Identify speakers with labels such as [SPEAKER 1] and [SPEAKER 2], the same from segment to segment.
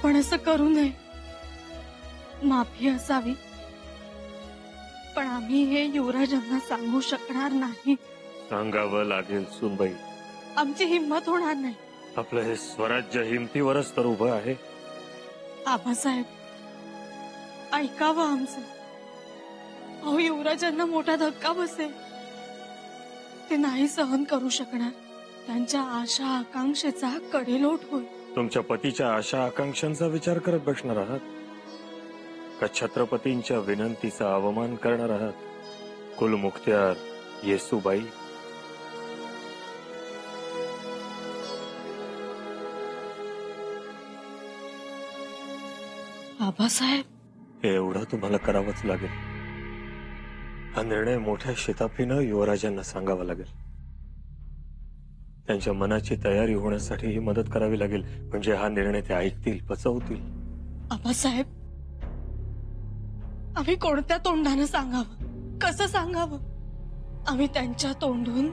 [SPEAKER 1] आपण असं करू नये, माफी असावी, पण आम्ही हे युवराजांना सांगू शकणार नाही.
[SPEAKER 2] सांगावं लागेल सुनबाई.
[SPEAKER 1] आमची हिंमत होणार नाही.
[SPEAKER 2] आपलं हे स्वराज्य हिमतीवरच तर उभं आहे.
[SPEAKER 1] आबासाहेब, ऐकावं आमचं. अहो, युवराजांना मोठा धक्का बसेल. ते नाही सहन करू शकणार. त्यांच्या आशा आकांक्षेचा कडेलोट होईल.
[SPEAKER 2] तुमच्या पतीच्या आशा आकांक्षांचा विचार करत बसणार आहात का छत्रपतींच्या विनंतीचा अवमान करणार आहात? कुलमुख्त्यार येसूबाई,
[SPEAKER 1] आबासाहेब,
[SPEAKER 2] हे एवढं तुम्हाला करावंच लागेल. हा निर्णय मोठ्या शिताफीनं युवराजांना सांगावा लागेल. त्यांच्या मनाची तयारी होण्यासाठी ही मदत करावी लागेल. म्हणजे हा निर्णय ते ऐकतील, पचवतील.
[SPEAKER 1] आबासाहेब, आम्ही कोणत्या तोंडानं सांगावं, कसं सांगावं? आम्ही त्यांच्या तोंडून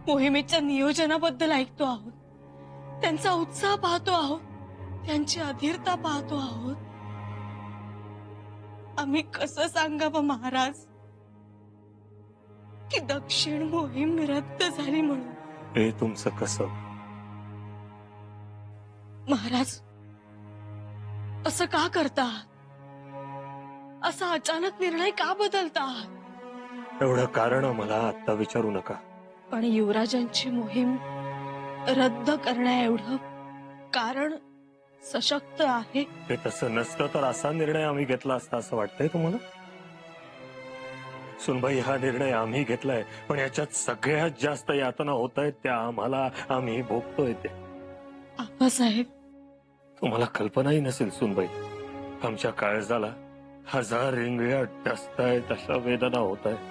[SPEAKER 1] मोहिमेच्या नियोजनाबद्दल ऐकतो आहोत, त्यांचा उत्साह पाहतो आहोत, त्यांची अधीरता पाहतो आहोत. आम्ही कसं सांगावं महाराज की दक्षिण मोहीम रद्द झाली म्हणून?
[SPEAKER 2] हे तुमचं कसं?
[SPEAKER 1] महाराज, असं का करता? असा अचानक निर्णय का बदलता?
[SPEAKER 2] एवढं कारण मला आता विचारू नका.
[SPEAKER 1] पण युवराजांची मोहीम रद्द करण्या एवढं कारण सशक्त आहे.
[SPEAKER 2] हे तसं नसतं तर असा निर्णय आम्ही घेतला असता असं वाटतंय तुम्हाला? सुनबाई, हा निर्णय आम्ही घेतलाय, पण याच्यात सगळ्यात जास्त यातना होत आहेत त्या आम्हाला. आम्ही भोगतोय ते.
[SPEAKER 1] आबासाहेब,
[SPEAKER 2] तुम्हाला कल्पनाही नसेल सुनबाई, आमच्या काळजाला 1000 रिंगळ्या टसतायत अशा वेदना होत आहेत.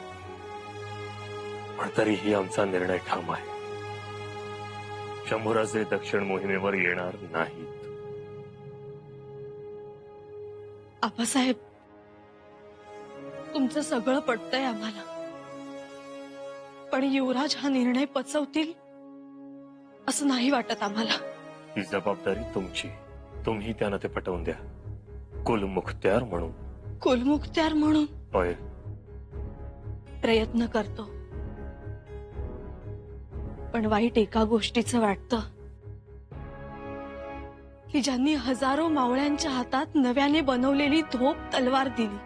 [SPEAKER 2] पण तरीही आमचा निर्णय ठाम आहे. शंभूराजे दक्षिण मोहिमेवर येणार नाहीत.
[SPEAKER 1] आबासाहेब, तुमचं सगळं पटतंय आम्हाला, पण युवराज हा निर्णय पचवतील असं नाही वाटत आम्हाला.
[SPEAKER 2] ही जबाबदारी तुमची. तुम्ही त्यांना ते पटवून द्या. कुलमुख्त्यार म्हणून.
[SPEAKER 1] कुलमुख्त्यार म्हणून?
[SPEAKER 2] होय.
[SPEAKER 1] प्रयत्न करतो, पण वाईट एका गोष्टीचं वाटतं की ज्यांनी हजारो मावळ्यांच्या हातात नव्याने बनवलेली धोप तलवार दिली,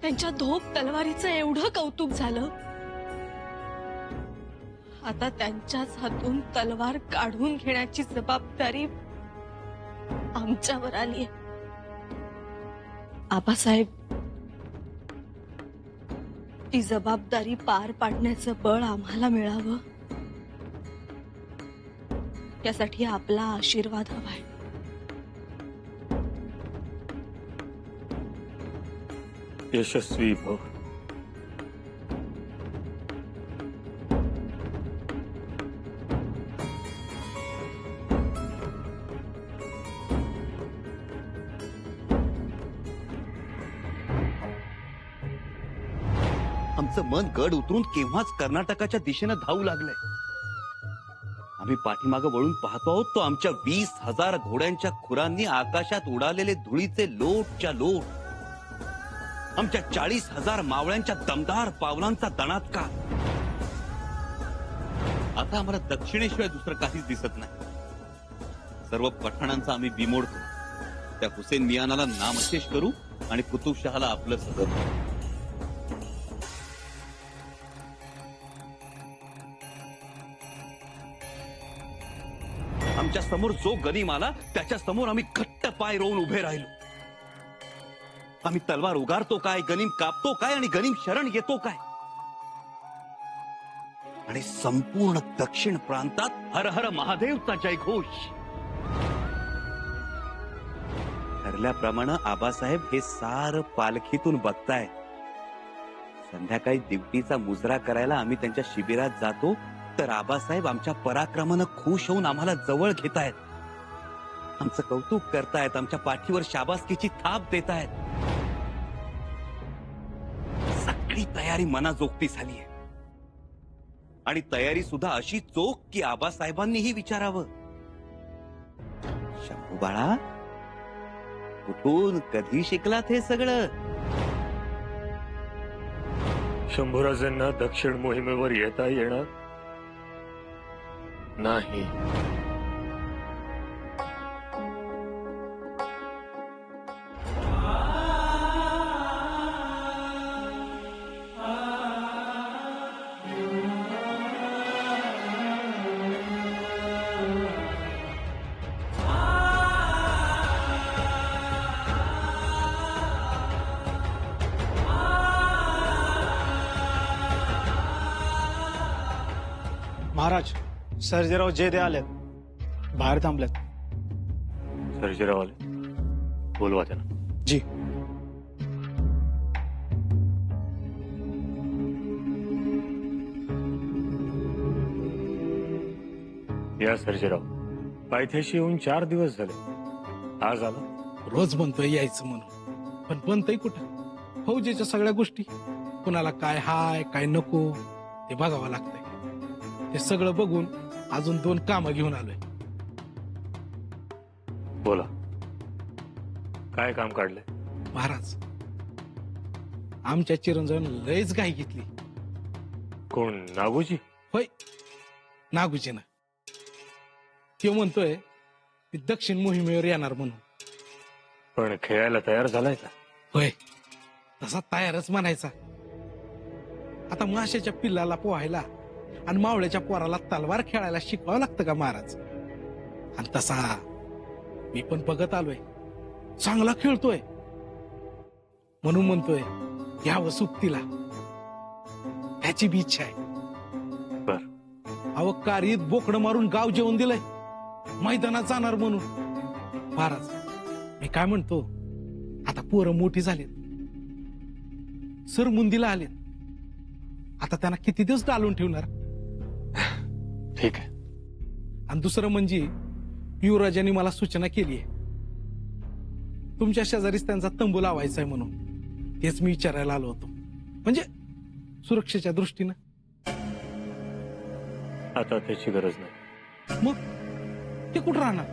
[SPEAKER 1] त्यांच्या धोप तलवारीचं एवढं कौतुक झालं, आता त्यांच्याच हातून तलवार काढून घेण्याची जबाबदारी आमच्यावर आली आहे. आबासाहेब, ती जबाबदारी पार पाडण्याचं बळ आम्हाला मिळावं, यासाठी आपला आशीर्वाद हवाय.
[SPEAKER 2] यशस्वी भव.
[SPEAKER 3] आमचं मन गड उतरून केव्हाच कर्नाटकाच्या दिशेनं धावू लागलंय. आम्ही पाठीमागं वळून पाहतो आहोत तो आमच्या 20,000 घोड्यांच्या खुरांनी आकाशात उडालेले धुळीचे लोटच्या लोट, आमच्या 40,000 मावळ्यांच्या दमदार पावलांचा दणात्का. आता आम्हाला दक्षिणेशिवाय दुसरं काहीच दिसत नाही. सर्व पठाणांचा आम्ही बिमोडतो. त्या हुसेन मियानाला नामशेष करू आणि कुतुबशहाला आपलं सगळं. आमच्या समोर जो गनीम आला त्याच्या समोर आम्ही घट्ट पाय रोवून उभे राहिलो. आम्ही तलवार उगारतो काय, गनीम कापतो काय आणि गनीम शरण येतो काय? आणि संपूर्ण दक्षिण प्रांतात हर हर महादेवचा जयघोष. ठरल्याप्रमाणे आबासाहेब हे सार पालखीतून बघताय. संध्याकाळी दिवटीचा मुजरा करायला आम्ही त्यांच्या शिबिरात जातो तर आबासाहेब आमच्या पराक्रमानं खुश होऊन आम्हाला जवळ घेतायत, आमचं कौतुक करतायत, आमच्या पाठीवर शाबासकीची थाप देतायत. सगळी तयारी मनाजोगती झालीय आणि तयारी सुद्धा अशी चोख की आबासाहेबांनीही विचारावं, बाळा, कुठून कधी शिकलात हे सगळं?
[SPEAKER 2] शंभूराजांना दक्षिण मोहिमेवर येता येणार नाही.
[SPEAKER 4] महाराज, सर्जेराव जेदे आलेत, बाहेर थांबलेत.
[SPEAKER 2] सर्जेराव आले, बोलवा त्यांना.
[SPEAKER 4] जी.
[SPEAKER 2] या सर्जेराव, पायथ्याशी येऊन 4 दिवस झाले, आज आला.
[SPEAKER 5] रोज म्हणतोय यायचं म्हणून, पण बनतय कुठं? फौजेच्या सगळ्या गोष्टी, कुणाला काय हाय काय नको ते बघावं लागतंय. ते सगळं बघून अजून 2 कामं घेऊन आलोय.
[SPEAKER 2] बोला, काय काम काढले?
[SPEAKER 5] महाराज, आमच्या चिरंजीवन लयच घाई घेतली.
[SPEAKER 2] कोण, नागूजी?
[SPEAKER 5] होय, नागूजीनं. तो म्हणतोय मी दक्षिण मोहिमेवर येणार म्हणून.
[SPEAKER 2] पण खेळायला तयार झालाय का?
[SPEAKER 5] होय, तसा तयारच म्हणायचा. आता माशाच्या पिल्लाला पोहायला आणि मावळ्याच्या पोराला तलवार खेळायला शिकवावं लागतं का महाराज? आणि तसा मी पण बघत आलोय, चांगला खेळतोय, म्हणून म्हणतोय घ्यावं सुट्टीला. ह्याची बी इच्छा आहे.
[SPEAKER 2] बर.
[SPEAKER 5] अहो, कारीत बोकडं मारून गाव जेवून दिलंय, मैदानात जाणार म्हणून. महाराज, मी काय म्हणतो, आता पोरं मोठी झालीत, सरमुंदीला आलेत, आता त्यांना किती दिवस डालून ठेवणार?
[SPEAKER 2] ठीक आहे.
[SPEAKER 5] आणि दुसरं म्हणजे युवराजांनी मला सूचना केली आहे, तुमच्या शेजारीच त्यांचा तंबू लावायचा आहे म्हणून. तेच मी विचारायला आलो होतो, म्हणजे सुरक्षेच्या दृष्टीनं.
[SPEAKER 2] आता त्याची गरज नाही.
[SPEAKER 5] मग ते कुठं राहणार?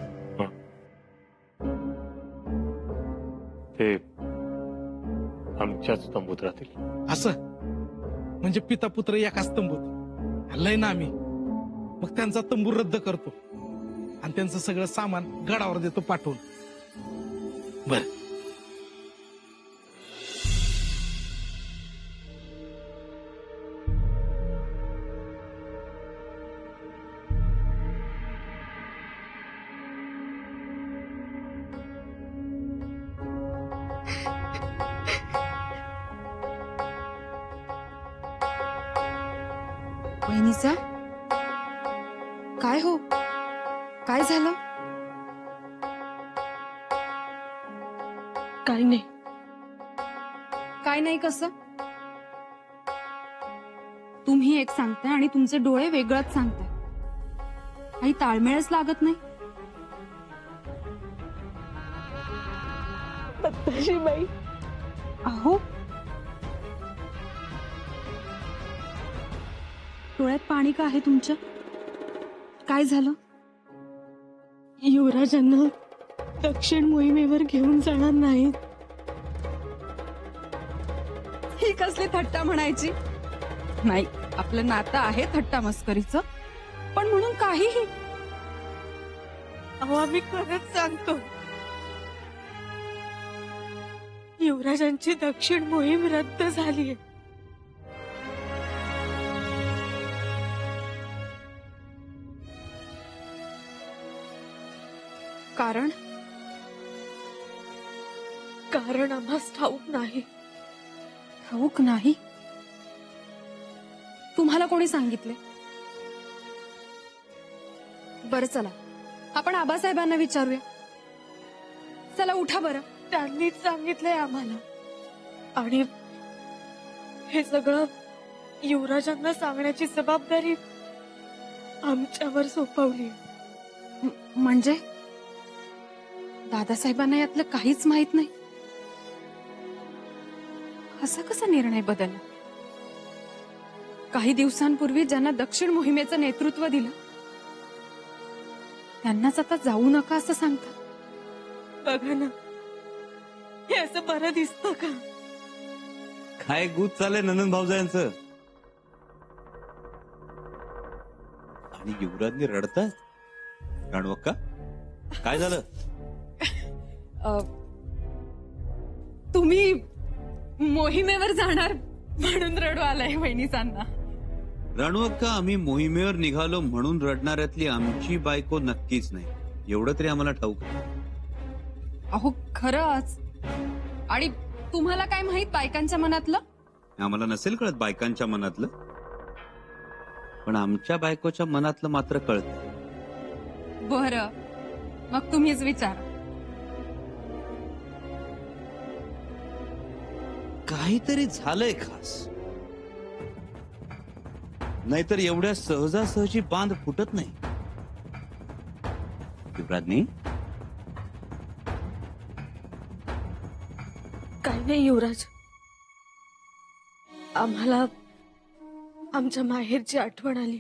[SPEAKER 2] ते आमच्याच तंबूत राहतील.
[SPEAKER 5] असं म्हणजे पिता पुत्र एकाच तंबूत? लय ना आम्ही. मग त्यांचा तंबू रद्द करतो आणि त्यांचं सगळं सामान गडावर देतो पाठवून. बर.
[SPEAKER 6] वहिनीचा काय हो, काय झालं?
[SPEAKER 1] काही नाही.
[SPEAKER 6] काय नाही कसं? तुम्ही एक सांगताय आणि तुमचे डोळे वेगळंच सांगताय. काही ताळमेळच लागत नाही.
[SPEAKER 1] बाई,
[SPEAKER 6] अहो, डोळ्यात पाणी का आहे तुमच्या? काय झालं?
[SPEAKER 1] युवराजांना दक्षिण मोहिमेवर घेऊन जाणार नाहीत.
[SPEAKER 6] ही कसली थट्टा म्हणायची? नाही, आपलं नातं आहे थट्टा मस्करीचं, पण म्हणून काहीही.
[SPEAKER 1] अहो, आम्ही खरंच सांगतो, युवराजांची दक्षिण मोहीम रद्द झालीय.
[SPEAKER 6] कारण?
[SPEAKER 1] कारण आम्हास ठाऊक नाही.
[SPEAKER 6] ठाऊक नाही? तुम्हाला कोणी सांगितले? बरं, चला आपण आबासाहेबांना विचारूया. चला उठा बरं.
[SPEAKER 1] त्यांनीच सांगितलंय आम्हाला, आणि हे सगळं युवराजांना सांगण्याची जबाबदारी आमच्यावर सोपवली.
[SPEAKER 6] म्हणजे दादासाहेबांना यातलं काहीच माहित नाही? असा कसा निर्णय बदलला? काही दिवसांपूर्वी ज्यांना दक्षिण मोहिमेचं नेतृत्व दिलं त्यांनाच आता जाऊ नका असं सांगतात.
[SPEAKER 1] बघा ना, हे असं बरं दिसतं का?
[SPEAKER 3] काय गुद चाललंय नंदन भाऊजायांचं. आणि युवराजने रडताय. राणूअक्का, काय झालं?
[SPEAKER 6] तुम्ही मोहिमेवर जाणार म्हणून रडू आलाय वहिनीसांना.
[SPEAKER 3] राणूअक्का, आम्ही मोहिमेवर निघालो म्हणून रडणाऱ्यातली आमची बायको नक्कीच नाही, एवढं तरी आम्हाला ठाऊक आहे.
[SPEAKER 6] अहो खरंच. आणि तुम्हाला काय माहित बायकांच्या मनातलं?
[SPEAKER 3] आम्हाला नसेल कळत बायकांच्या मनातलं, पण आमच्या बायकोच्या मनातलं मात्र कळत.
[SPEAKER 6] बरं, मग तुम्हीच विचारा.
[SPEAKER 3] काहीतरी झालंय खास, नाहीतर एवढ्या सहजासहजी बांध फुटत नाही. युवराजनी,
[SPEAKER 1] काही नाही युवराज, आम्हाला आमच्या माहेरची आठवण आली.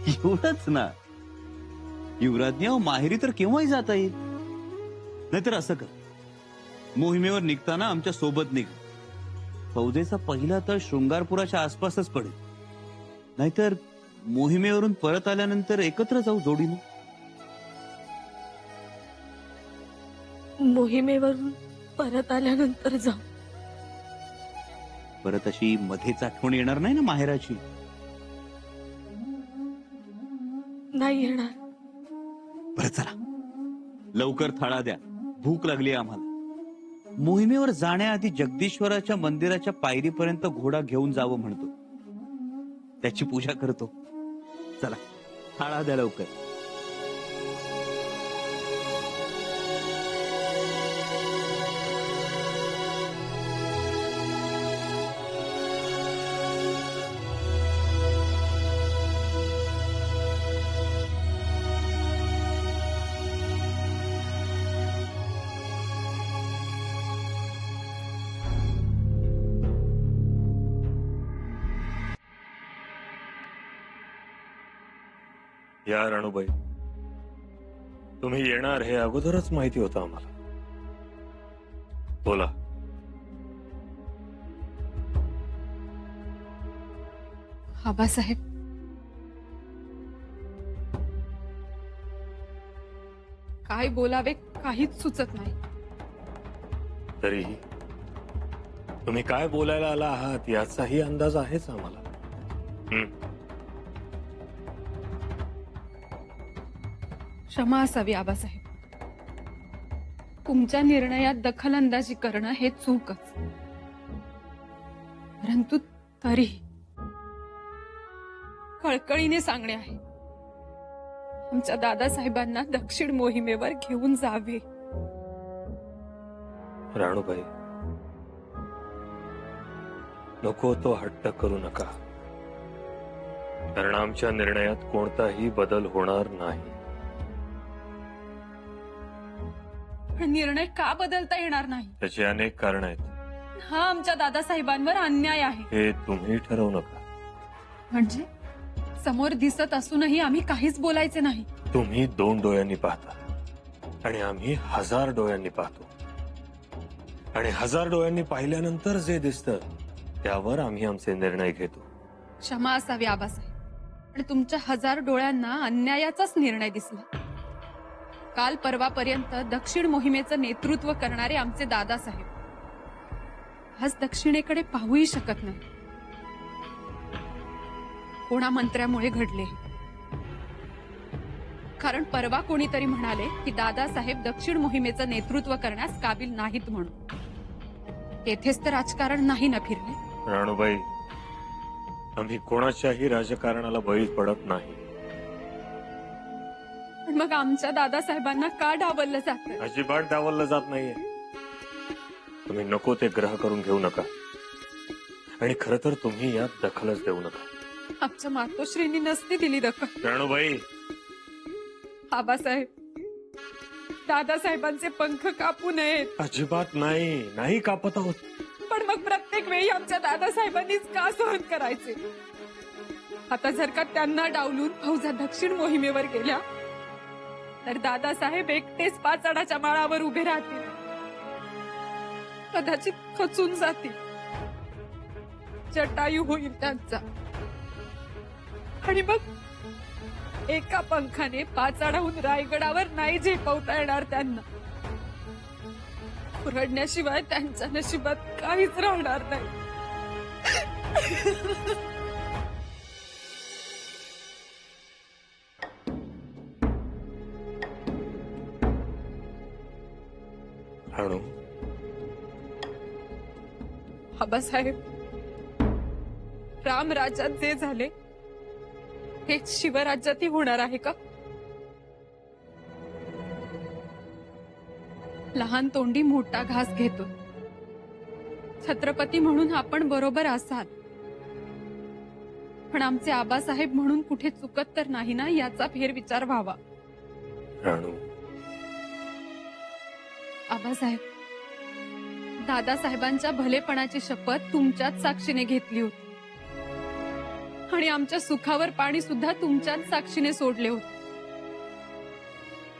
[SPEAKER 3] एवढंच ना. युवराजनी, अहो माहेरी तर केव्हाही जाता येईल. नाहीतर असं कर, मोहिमेवर निघताना आमच्या सोबत निघ. फौजेचा पहिला तर शृंगारपुराच्या आसपासच पडेल. नाहीतर मोहिमेवरून परत आल्यानंतर एकत्र जाऊ जोडीने.
[SPEAKER 1] मोहिमेवरून परत आल्यानंतर जाऊ.
[SPEAKER 3] परत अशी मध्येच आठवण येणार नाही ना माहेराची?
[SPEAKER 1] नाही येणार.
[SPEAKER 3] बरं चला, लवकर थाळा द्या, भूक लागली आम्हाला. मोहिमेवर जाण्याआधी जगदीश्वराच्या मंदिराच्या पायरीपर्यंत घोडा घेऊन जावं म्हणतो, त्याची पूजा करतो. चला, थाळा द्या लवकर.
[SPEAKER 2] या राणूबाई, तुम्ही येणार हे अगोदरच माहिती होतं आम्हाला. बोला.
[SPEAKER 6] आबासाहेब, काय बोलावे काहीच सुचत नाही.
[SPEAKER 2] तरीही तुम्ही काय बोलायला आला आहात याचाही अंदाज आहेच आम्हाला.
[SPEAKER 6] क्षमा असावी आबासाहेब. तुमच्या निर्णयात दखलंदाजी करणं हे चूकच. परंतु तरीही कळकळीने सांगणे आहे, आमच्या दादासाहेबांना दक्षिण मोहिमेवर घेऊन जावे.
[SPEAKER 2] राणूबाई, नको तो हट्ट करू नका, कारण आमच्या निर्णयात कोणताही बदल होणार नाही.
[SPEAKER 6] निर्णय का बदलता येणार नाही?
[SPEAKER 2] त्याची अनेक कारण आहेत.
[SPEAKER 6] हा आमच्या दादासाहेबांवर अन्याय आहे.
[SPEAKER 2] हे तुम्ही ठरवू नका.
[SPEAKER 6] म्हणजे समोर दिसत असूनही आम्ही काहीच बोलायचे नाही?
[SPEAKER 2] तुम्ही 2 डोळ्यांनी पाहता आणि आम्ही 1000 डोळ्यांनी पाहतो. आणि 1000 डोळ्यांनी पाहिल्यानंतर जे दिसतं त्यावर आम्ही आमचे निर्णय घेतो.
[SPEAKER 6] क्षमा असावी आबासाहेब, आणि तुमच्या 1000 डोळ्यांना अन्यायाचाच निर्णय दिसला. काल परवापर्यंत दक्षिण मोहिमेचं नेतृत्व करणारे आमचे दादासाहेब आज दक्षिणेकडे पाहूही शकत नाही. कोणा मंत्र्यामुळे घडले? कारण परवा कोणीतरी म्हणाले की दादासाहेब दक्षिण मोहिमेचं नेतृत्व करण्यास काबिल नाहीत म्हणून. तेथेच तर राजकारण नाही ना फिरले?
[SPEAKER 2] राणूबाई, आम्ही कोणाच्याही राजकारणाला बळी पडत नाही.
[SPEAKER 6] मग आमच्या दादासाहेबांना का डावललं जातं?
[SPEAKER 2] अजिबात डावललं जात नाहीये. तुम्ही नको ते ग्रह करून घेऊ नका, आणि खरं तर तुम्ही यात दखलच देऊ नका.
[SPEAKER 6] आमच्या मातोश्रींनी नसती दिली दखल.
[SPEAKER 2] राणूबाई,
[SPEAKER 6] आबासाहेब, दादासाहेबांचे पंख कापू नयेत.
[SPEAKER 2] अजिबात नाही, नाही कापत आहोत.
[SPEAKER 6] पण मग प्रत्येक वेळी आमच्या दादासाहेबांनीच का सहन करायचे? आता जर का त्यांना डावलून फौजा दक्षिण मोहिमेवर गेल्या तर दादासाहेब एकटेच पाचाडाच्या माळावर उभे राहतील, कदाचित खचून जातील, जटायू होईल त्यांचा. आणि मग एका पंखाने पाचाडाहून रायगडावर नाही झेपवता येणार त्यांना. रडण्याशिवाय त्यांच्या नशिबात काहीच राहणार नाही.
[SPEAKER 2] राणू,
[SPEAKER 6] आबासाहेब, रामराज्यात जे झाले हेच शिवराज्यातही होणार आहे का? लहान तोंडी मोठा घास घेतो. छत्रपती म्हणून आपण बरोबर असाल, पण आमचे आबासाहेब म्हणून कुठे चुकत तर नाही ना, याचा फेरविचार व्हावा.
[SPEAKER 2] राणू,
[SPEAKER 6] आबासाहेब, दादासाहेबांच्या भलेपणाची शपथ तुमच्याच साक्षीने घेतली होती आणि आमच्या सुखावर पाणी सुद्धा तुमच्याच साक्षीने सोडले होते.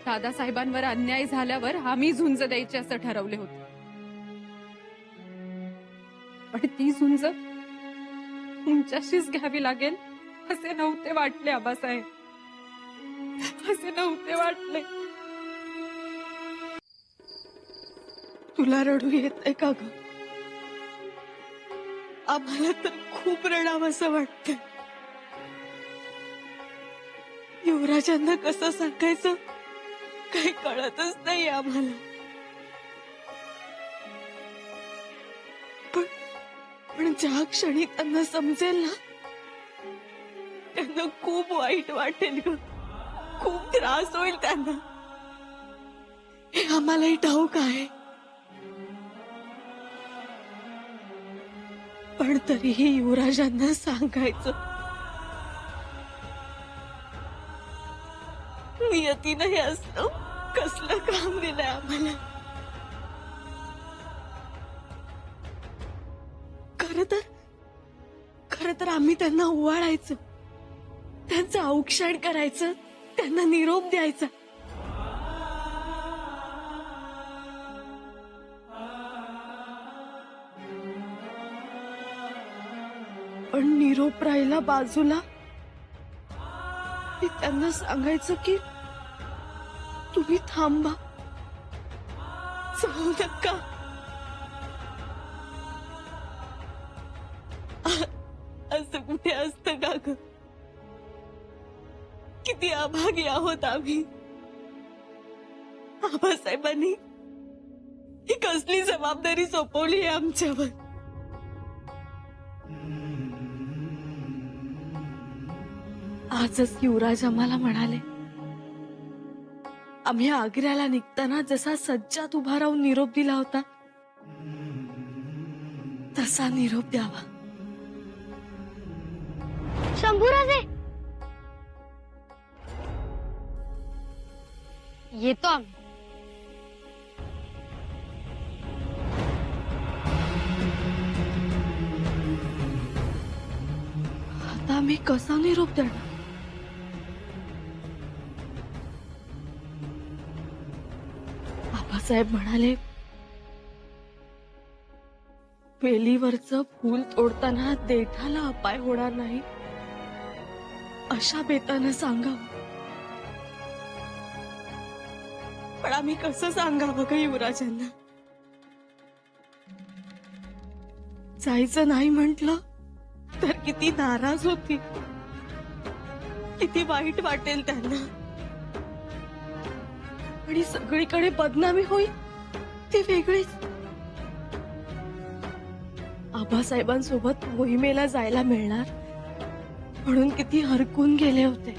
[SPEAKER 6] दादासाहेबांवर अन्याय झाल्यावर आम्ही झुंज द्यायची असं ठरवले होते, पण ती झुंज तुमच्याशीच घ्यावी लागेल असे नव्हते वाटले आबासाहेब, असे नव्हते वाटले.
[SPEAKER 1] तुला रडू येतंय का ग? आम्हाला तर खूप रडावं असं वाटतंय. युवराजांना कसं सांगायचं काही कळतच नाही आम्हाला. पण ज्या क्षणी त्यांना समजेल ना, त्यांना खूप वाईट वाटेल ग, खूप त्रास होईल त्यांना. हे आम्हालाही ठाऊक आहे, पण तरीही युवराजांना सांगायचं. नियतीनं हे असतं कसलं काम दिलंय आम्हाला. खरं तर आम्ही त्यांना ओवाळायचं, त्यांचं औक्षण करायचं, त्यांना निरोप द्यायचा. पण निरोप राहिला बाजूला, मी त्यांना सांगायचं की तुम्ही थांबा, जाऊ नका. असं कुठे असतं का ग? किती अभागी आहोत आम्ही. आबासाहेबांनी ही कसली जबाबदारी सोपवली आहे आमच्यावर. आजच युवराज आम्हाला म्हणाले, आम्ही आग्र्याला निघताना जसा सज्जात उभा राहून निरोप दिला होता तसा निरोप द्यावा.
[SPEAKER 7] शंभूराजे, येतो आम्ही.
[SPEAKER 1] आता आम्ही कसा निरोप देणार? आबासाहेब म्हणाले, वेलीवरचं फूल तोडताना देठाला अपाय होणार नाही अशा बेतानं सांगावं. पण आम्ही कसं सांगावं ग युवराजांना? जायचं नाही म्हटलं तर किती नाराज होती, किती वाईट वाटेल त्यांना. आणि सगळीकडे बदनामी होईल ती वेगळीच. आबासाहेबांसोबत मोहिमेला जायला मिळणार म्हणून किती हरकून गेले होते.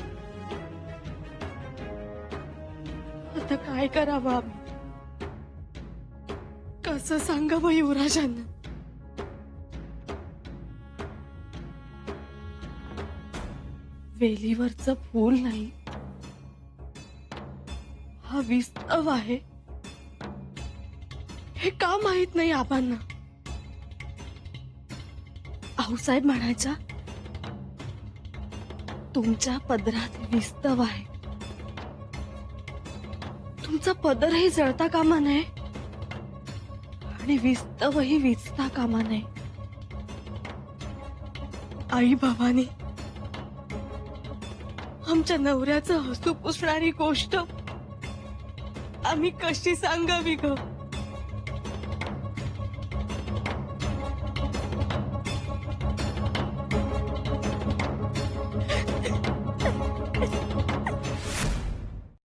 [SPEAKER 1] आता काय करावं आम्ही? कसं सांगावं युवराजांना? वेलीवरचं फूल नाही, हा विस्तव आहे हे का माहित नाही आबांना? आऊसाहेब म्हणायच्या, तुमच्या पदरात विस्तव आहे तुमचा पदरही जळता कामा नये आणि विस्तवही विजता कामा नये. आई भवानी, आमच्या नवऱ्याचं हसू पुसणारी गोष्ट आम्ही कशी सांगावी ग?